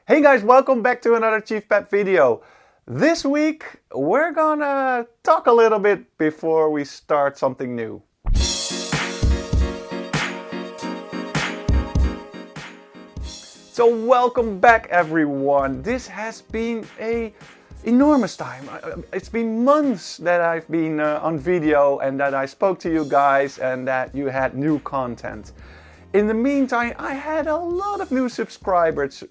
Hey guys, welcome back to another Chief Pep video. This week we're gonna talk a little bit before we start something new. So welcome back everyone. This has been a enormous time. It's been months that I've been on video and that I spoke to you guys and that you had new content. In the meantime, I had a lot of new subscribers,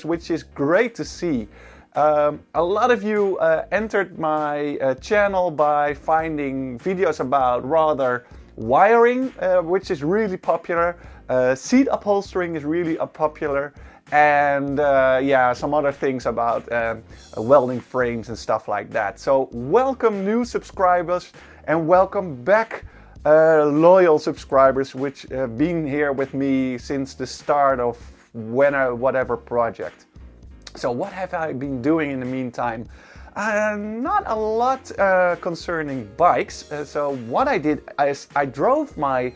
which is great to see. A lot of you entered my channel by finding videos about rather wiring, which is really popular. Seat upholstering is really popular. And yeah, some other things about welding frames and stuff like that. So welcome new subscribers and welcome back loyal subscribers which have been here with me since the start of whatever project. So what have I been doing in the meantime? Not a lot concerning bikes. So what I did is I drove my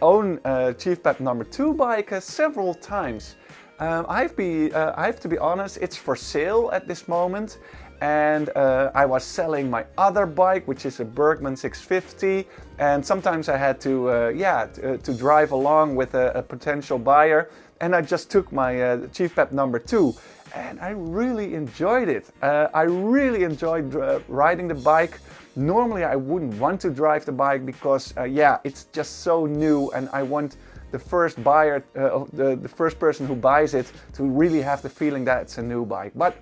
own Chief Pep number 2 bike several times. I have to be honest, it's for sale at this moment. And I was selling my other bike, which is a Bergman 650, and sometimes I had to drive along with a potential buyer, and I just took my Chief Pep number 2, and I really enjoyed it. I really enjoyed riding the bike. Normally I wouldn't want to drive the bike because it's just so new, and I want the first buyer, the first person who buys it, to really have the feeling that it's a new bike. But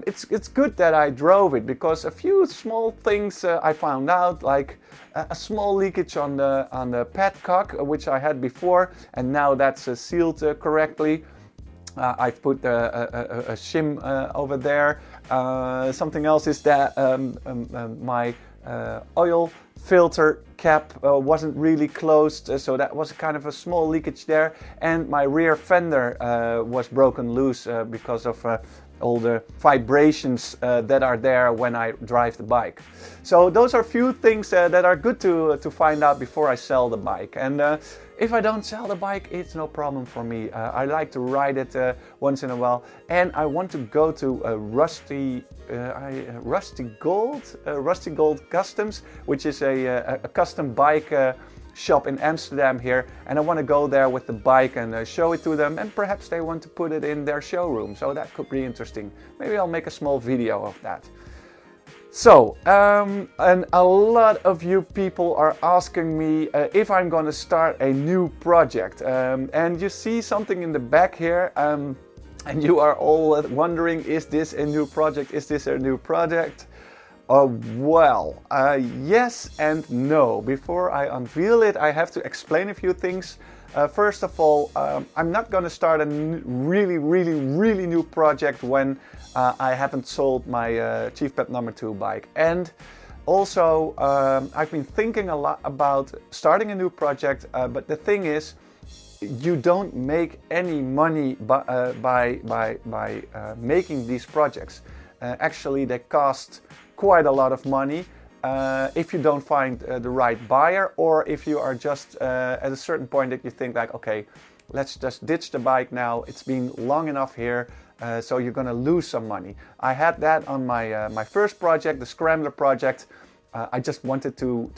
it's good that I drove it because a few small things I found out, like a small leakage on the padcock, which I had before, and now that's sealed correctly. I've put a shim over there. Something else is that my oil filter cap wasn't really closed, so that was kind of a small leakage there, and my rear fender was broken loose because of all the vibrations that are there when I drive the bike. So those are a few things that are good to find out before I sell the bike. And if I don't sell the bike, it's no problem for me. I like to ride it once in a while, and I want to go to Rusty Gold Customs, which is a custom bike shop in Amsterdam here, and I want to go there with the bike and show it to them, and perhaps they want to put it in their showroom, so that could be interesting. Maybe I'll make a small video of that. So, and a lot of you people are asking me if I'm going to start a new project, and you see something in the back here, and you are all wondering, is this a new project? Is this a new project? Yes and no. Before I unveil it, I have to explain a few things. First of all, I'm not going to start a really new project when I haven't sold my Chief Pep number 2 bike. And also, I've been thinking a lot about starting a new project, but the thing is, you don't make any money by making these projects. Actually, they cost quite a lot of money if you don't find the right buyer, or if you are just at a certain point that you think like, okay, let's just ditch the bike now, it's been long enough here, so you're gonna lose some money. I had that on my first project, the Scrambler project. I just wanted to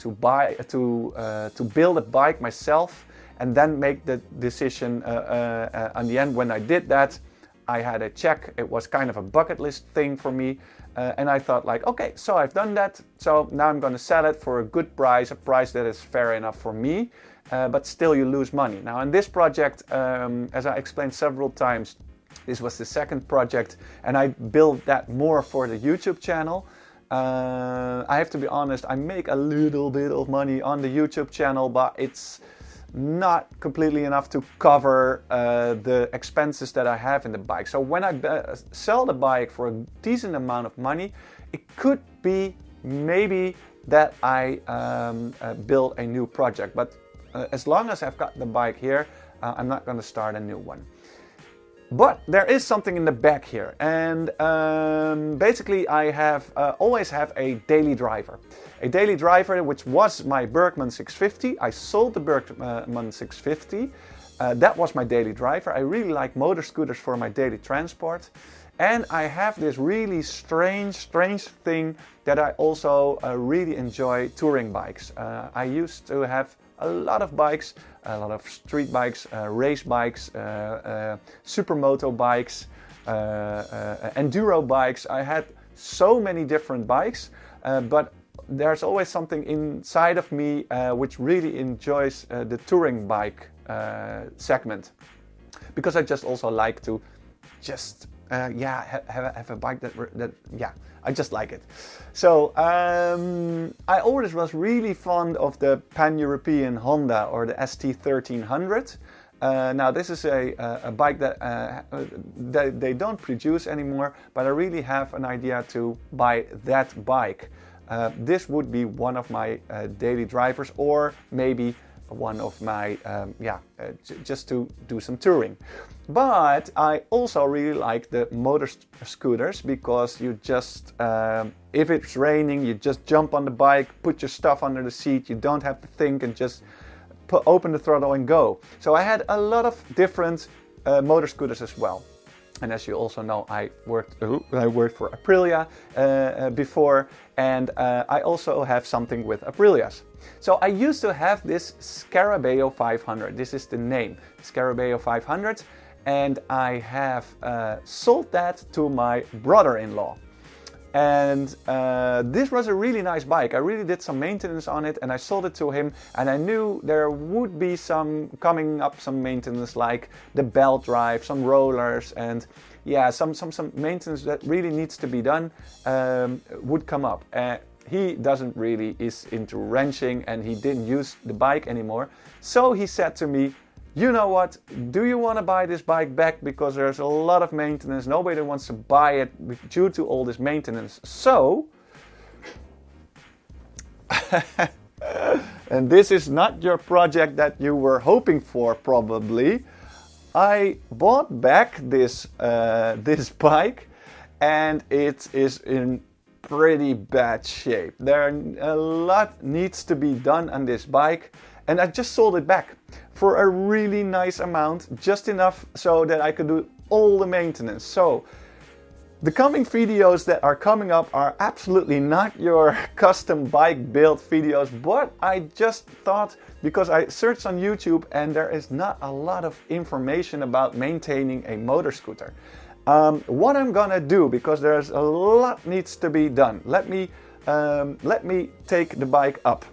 build a bike myself and then make the decision on the end. When I did that, I had a check. It was kind of a bucket list thing for me. And I thought like, okay, so I've done that. So now I'm going to sell it for a good price, a price that is fair enough for me, but still you lose money. Now in this project, as I explained several times, this was the second project, and I built that more for the YouTube channel. I have to be honest, I make a little bit of money on the YouTube channel, but it's not completely enough to cover the expenses that I have in the bike. So when I sell the bike for a decent amount of money, it could be maybe that I build a new project. But as long as I've got the bike here, I'm not going to start a new one. But there is something in the back here, and basically I have always have a daily driver. A daily driver which was my Bergman 650. I sold the Bergman 650 that was my daily driver. I really like motor scooters for my daily transport. And I have this really strange thing that I also really enjoy touring bikes. I used to have a lot of bikes, a lot of street bikes, race bikes, supermoto bikes, enduro bikes. I had so many different bikes, but there's always something inside of me which really enjoys the touring bike segment, because I just also like to just have a bike that I just like it. So I always was really fond of the Pan-European Honda, or the ST1300. Now this is a bike that they don't produce anymore, but I really have an idea to buy that bike. This would be one of my daily drivers, or maybe one of my, just to do some touring. But I also really like the motor scooters, because you just, if it's raining, you just jump on the bike, put your stuff under the seat, you don't have to think, and just open the throttle and go. So I had a lot of different motor scooters as well. And as you also know, I worked for Aprilia before, and I also have something with Aprilias. So I used to have this Scarabeo 500. This is the name, Scarabeo 500, and I have sold that to my brother-in-law. And this was a really nice bike. I really did some maintenance on it, and I sold it to him, and I knew there would be some maintenance, like the belt drive, some rollers, and yeah, some maintenance that really needs to be done would come up. He doesn't really is into wrenching, and he didn't use the bike anymore. So he said to me, you know what, do you want to buy this bike back, because there's a lot of maintenance, nobody wants to buy it due to all this maintenance. So, and this is not your project that you were hoping for probably, I bought back this bike, and it is in pretty bad shape. A lot needs to be done on this bike, and I just sold it back for a really nice amount, just enough so that I could do all the maintenance. So the coming videos that are coming up are absolutely not your custom bike build videos, but I just thought, because I searched on YouTube and there is not a lot of information about maintaining a motor scooter. What I'm gonna do, because there's a lot needs to be done, let me take the bike up.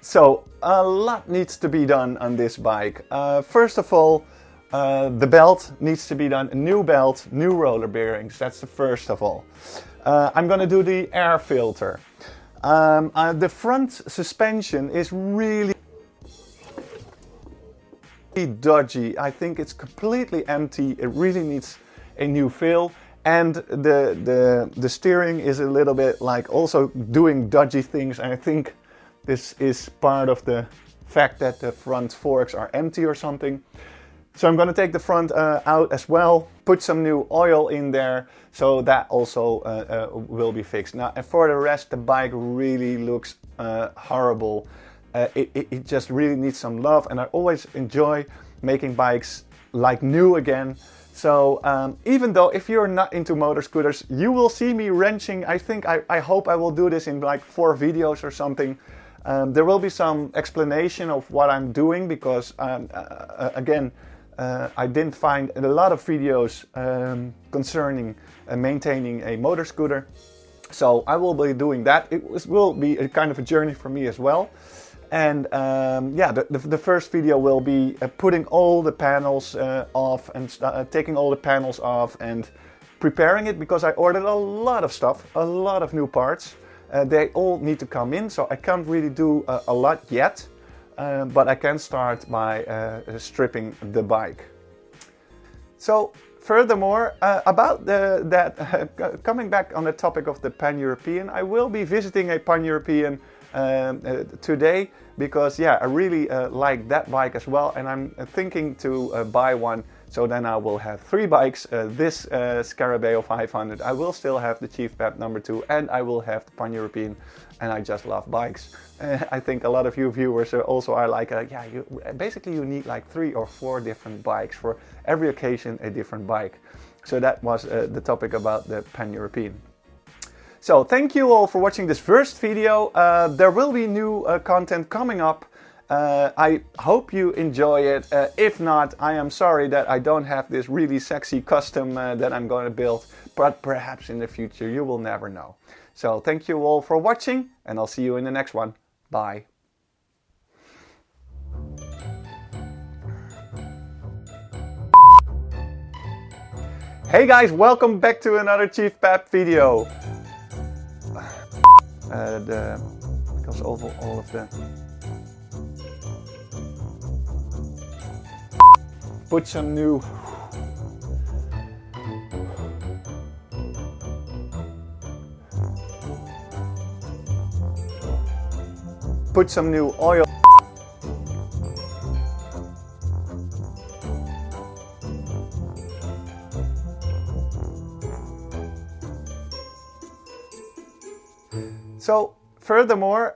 So a lot needs to be done on this bike. First of all, the belt needs to be done. A new belt, new roller bearings. That's the first of all. I'm gonna do the air filter. The front suspension is really dodgy. I think it's completely empty. It really needs a new fill. And the steering is a little bit like also doing dodgy things. And I think this is part of the fact that the front forks are empty or something. So I'm going to take the front out as well, put some new oil in there, so that also will be fixed. Now, and for the rest, the bike really looks horrible. It just really needs some love, and I always enjoy making bikes like new again. So even though if you're not into motor scooters, you will see me wrenching. I hope I will do this in like 4 videos or something. There will be some explanation of what I'm doing, because again, I didn't find a lot of videos concerning maintaining a motor scooter. So I will be doing that. It will be a kind of a journey for me as well. And yeah, the first video will be putting all the panels off, and taking all the panels off and preparing it, because I ordered a lot of stuff, a lot of new parts. They all need to come in, so I can't really do a lot yet, but I can start by stripping the bike. So furthermore, about coming back on the topic of the Pan-European, I will be visiting a Pan-European today, because yeah, I really like that bike as well, and I'm thinking to buy one So then I will have 3 bikes, this Scarabeo 500, I will still have the Chief Pep number 2, and I will have the Pan-European, and I just love bikes. I think a lot of you viewers also are like, basically you need like 3 or 4 different bikes, for every occasion a different bike. So that was the topic about the Pan-European. So thank you all for watching this first video. There will be new content coming up. I hope you enjoy it. If not, I am sorry that I don't have this really sexy custom that I'm going to build, but perhaps in the future, you will never know. So thank you all for watching, and I'll see you in the next one. Bye. Hey guys, welcome back to another Chief Pep video. Because all of the... Put some new... Put some new oil. So, furthermore,